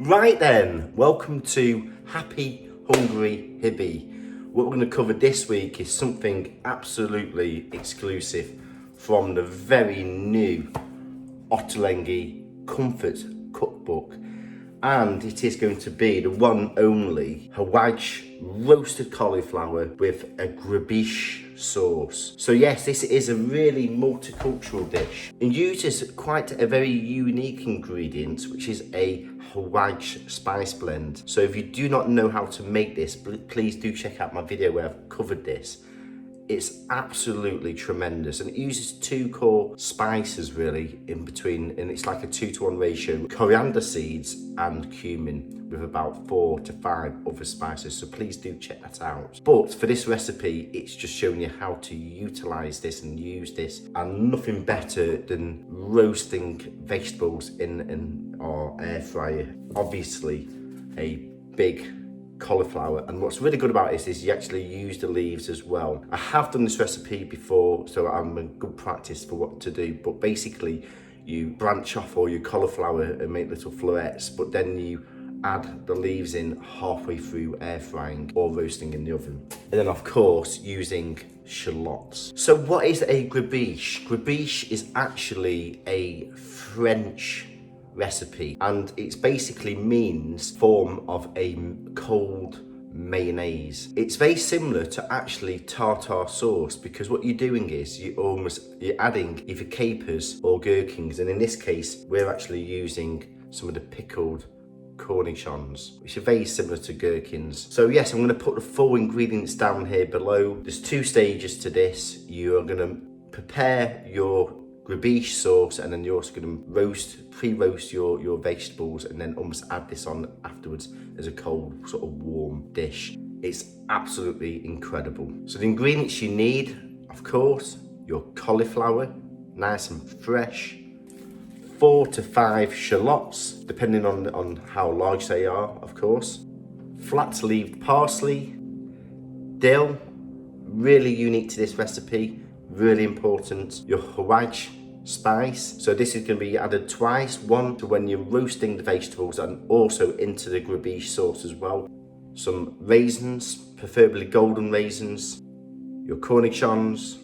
Right then, welcome to Happy Hungry Hibby. What we're going to cover this week is something absolutely exclusive from the very new Ottolenghi Comfort Cookbook, and it is going to be the one only Hawaij roasted cauliflower with a Gribiche sauce. So yes, this is a really multicultural dish. It uses quite a very unique ingredient, which is a Hawaij spice blend. So if you do not know how to make this, please do check out my video where I've covered this. It's absolutely tremendous, and it uses two core spices really in between, and it's like a 2-to-1 ratio: coriander seeds and cumin, with about 4 to 5 other spices. So please do check that out. But for this recipe, it's just showing you how to utilize this and use this, and nothing better than roasting vegetables in our air fryer. Obviously a big cauliflower, and what's really good about this is you actually use the leaves as well. I have done this recipe before, so I'm a good practice for what to do, but basically you branch off all your cauliflower and make little florets, but then you add the leaves in halfway through air frying or roasting in the oven, and then of course using shallots. So what is a gribiche? Gribiche is actually a French recipe, and it basically means form of a cold mayonnaise. It's very similar to actually tartar sauce, because what you're doing is you're adding either capers or gherkins, and in this case we're actually using some of the pickled cornichons, which are very similar to gherkins. So yes, I'm going to put the full ingredients down here below. There's 2 stages to this. You're going to prepare your Gribiche sauce, and then you're also going to pre-roast your vegetables, and then almost add this on afterwards as a cold sort of warm dish. It's absolutely incredible. So the ingredients you need, of course, your cauliflower, nice and fresh, 4 to 5 shallots, depending on how large they are, of course, flat-leaved parsley, dill, really unique to this recipe, really important, your Hawaij spice. So this is going to be added twice, one to when you're roasting the vegetables and also into the Gribiche sauce as well. Some raisins, preferably golden raisins, your cornichons,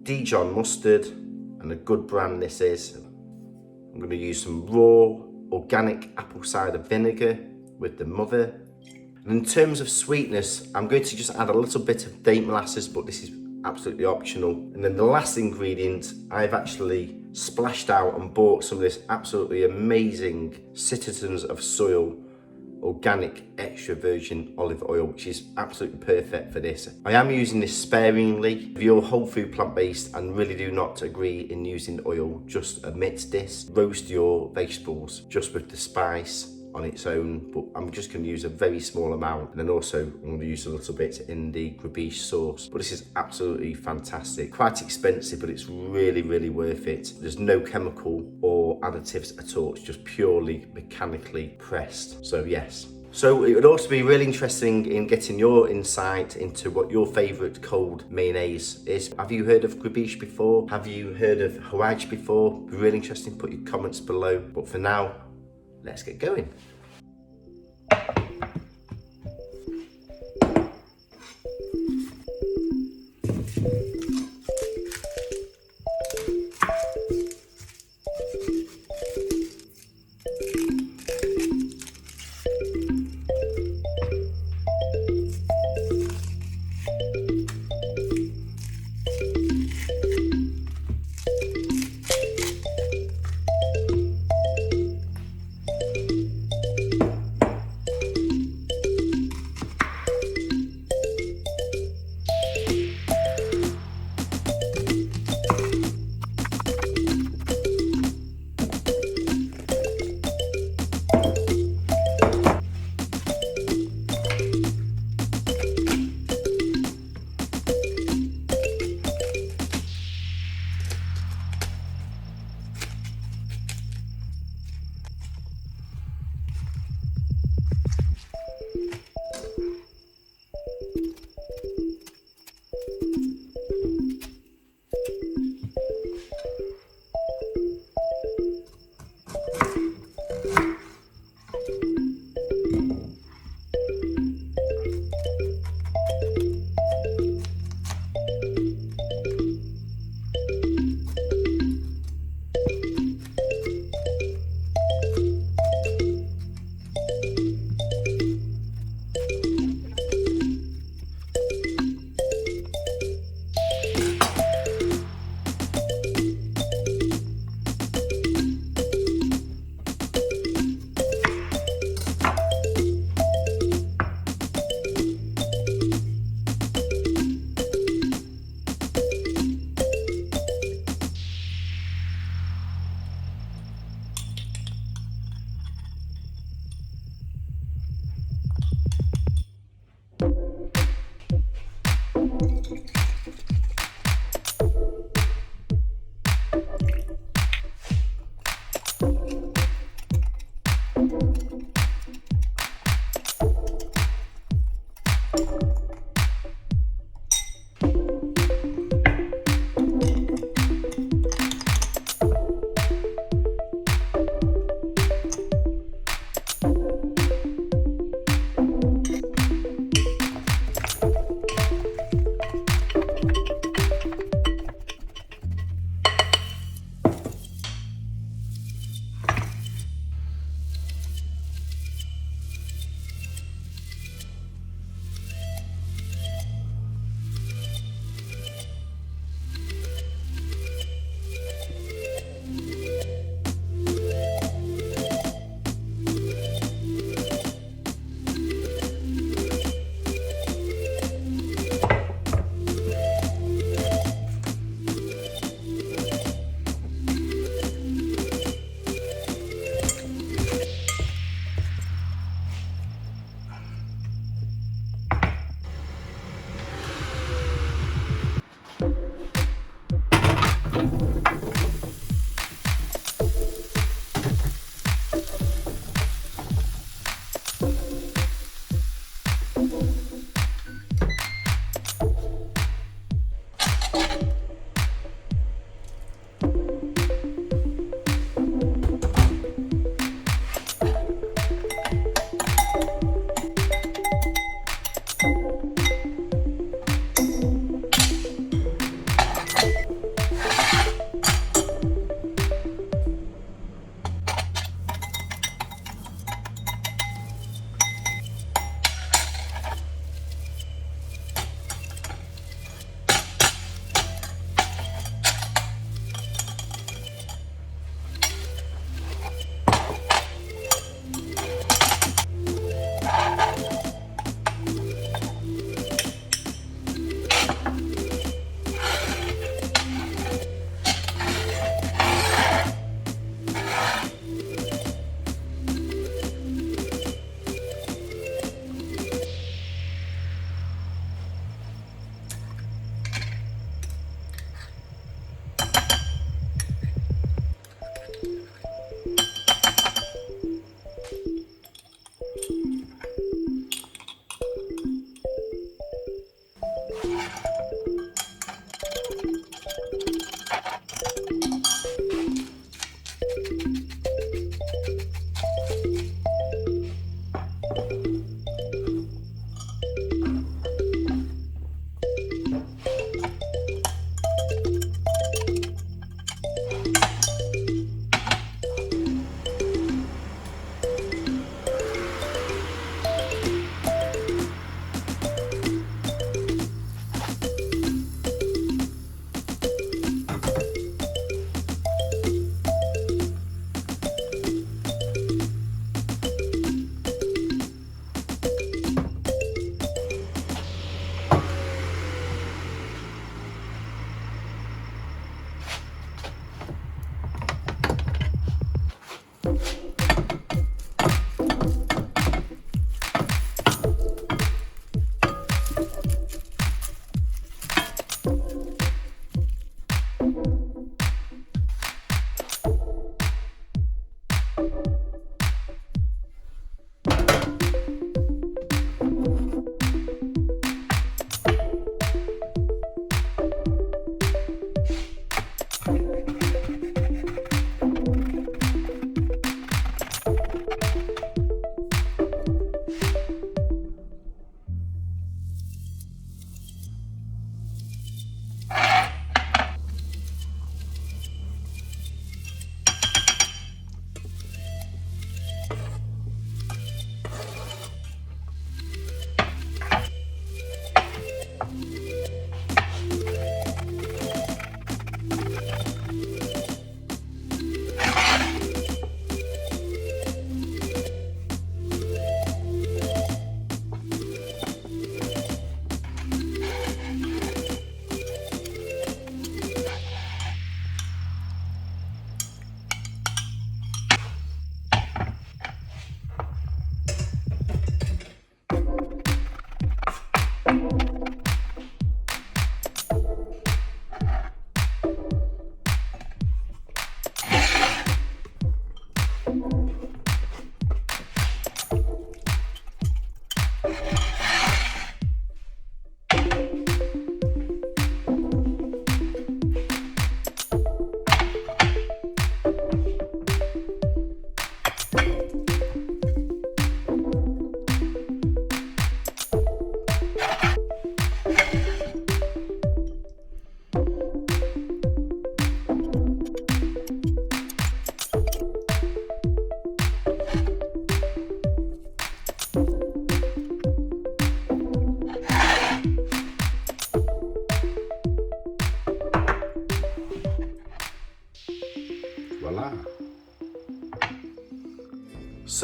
Dijon mustard, and a good brand this is. I'm going to use some raw organic apple cider vinegar with the mother. And in terms of sweetness, I'm going to just add a little bit of date molasses, but this is absolutely optional. And then the last ingredient, I've actually splashed out and bought some of this absolutely amazing Citizens of Soil organic extra virgin olive oil, which is absolutely perfect for this. I am using this sparingly. If you're whole food plant-based and really do not agree in using oil, just omit this. Roast your vegetables just with the spice on its own, but I'm just going to use a very small amount, and then also I'm going to use a little bit in the Gribiche sauce. But this is absolutely fantastic. Quite expensive, but it's really worth it. There's no chemical or additives at all. It's just purely mechanically pressed. So yes. So it would also be really interesting in getting your insight into what your favourite cold mayonnaise is. Have you heard of Gribiche before? Have you heard of Hawaij before? It'd be really interesting. Put your comments below. But for now, let's get going.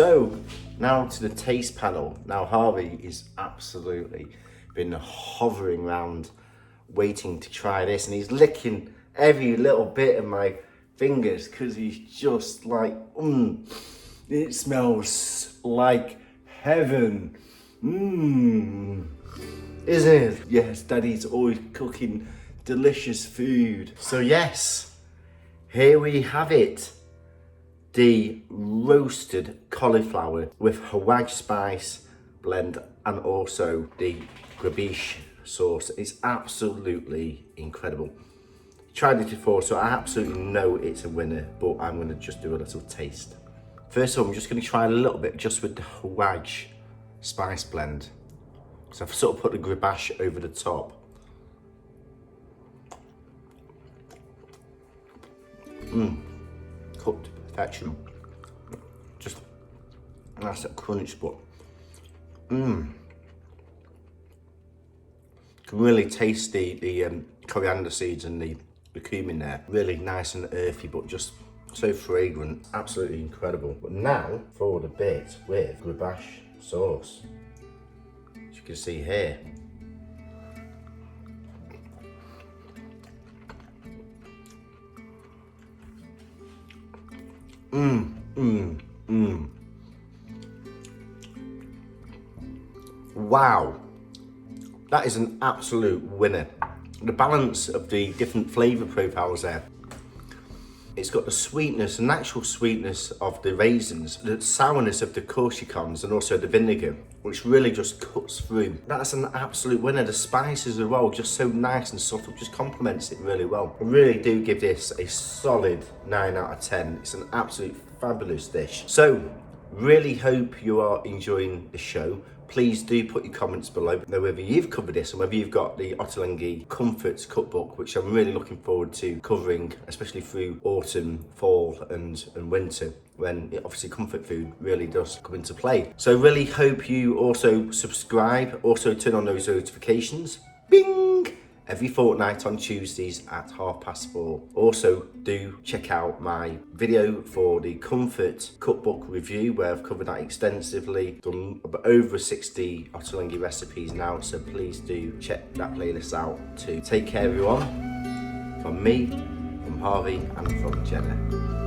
So now to the taste panel. Now Harvey is absolutely been hovering around waiting to try this, and he's licking every little bit of my fingers because he's just like, it smells like heaven. Isn't it? Yes, Daddy's always cooking delicious food. So yes, here we have it. The roasted cauliflower with Hawaij spice blend and also the Gribiche sauce. It's absolutely incredible. Tried it before, so I absolutely know it's a winner, but I'm gonna just do a little taste. First of all, I'm just gonna try a little bit just with the Hawaij spice blend. So I've sort of put the Gribiche over the top. Cooked to perfection. Just nice that crunch, but can really taste the coriander seeds and the cumin there. Really nice and earthy, but just so fragrant. Absolutely incredible. But now for the bit with Gribiche sauce. As you can see here. Wow, that is an absolute winner. The balance of the different flavour profiles there. It's got the sweetness, the natural sweetness of the raisins, the sourness of the courgicons, and also the vinegar, which really just cuts through. That's an absolute winner. The spices as well, just so nice and subtle, just complements it really well. I really do give this a solid 9 out of 10. It's an absolute fabulous dish. So, really hope you are enjoying the show. Please do put your comments below, know whether you've covered this and whether you've got the ottolenghi comfort cookbook, which I'm really looking forward to covering, especially through autumn, fall and winter, when obviously comfort food really does come into play. So really hope you also subscribe, also turn on those notifications. Bing! Every fortnight on Tuesdays at 4:30. Also, do check out my video for the Comfort Cookbook review, where I've covered that extensively. Done over 60 ottolenghi recipes now, so please do check that playlist out too. Take care, everyone. From me, from Harvey, and from Jenna.